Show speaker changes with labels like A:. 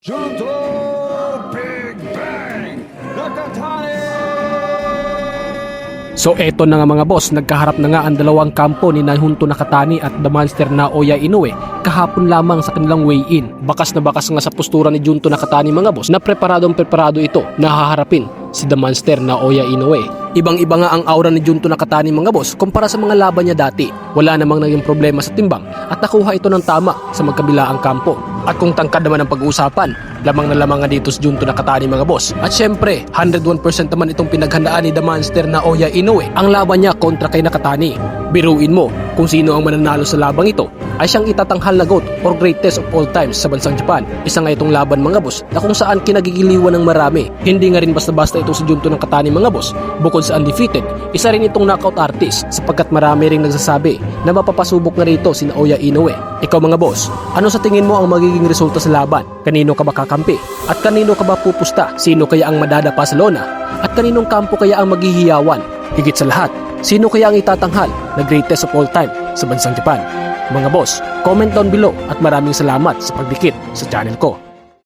A: Junto Big Bang Nakatani!
B: So eto na nga mga boss, nagkaharap na nga ang dalawang kampo ni Junto Nakatani at The Monster Naoya Inoue kahapon lamang sa kanilang weigh-in. Bakas na bakas nga sa postura ni Junto Nakatani mga boss na preparadong preparado ito na haharapin si The Monster Naoya Inoue. Ibang-iba nga ang aura ni Junto Nakatani mga boss kumpara sa mga laban niya dati. Wala namang naging problema sa timbang at nakuha ito ng tama sa magkabilaang kampo. At kung tangkad naman ang pag-uusapan, lamang na lamang nga dito si Junto Nakatani mga boss. At syempre, 101% naman itong pinaghandaan ni The Monster Naoya Inoue ang laban niya kontra kay Nakatani. Biruin mo kung sino ang mananalo sa labang ito ay siyang itatanghal na GOAT or greatest of all times sa bansang Japan. Isa nga itong laban mga boss na kung saan kinagigiliwan ng marami. Hindi nga rin basta-basta ito si Junto Nakatani mga boss. Bukod sa undefeated, isa rin itong knockout artist sapagkat marami ring nagsasabi na mapapasubok na rito si Naoya Inoue. Ikaw mga boss, ano sa tingin mo ang magiging resulta sa laban? Kanino ka ba kakampi? At kanino ka ba pupusta? Sino kaya ang madadapa sa lona? At kaninong kampo kaya ang maghihiyawan? Higit sa lahat, sino kaya ang itatanghal na greatest of all time sa bansang Japan? Mga boss, comment down below at maraming salamat sa pagdikit sa channel ko.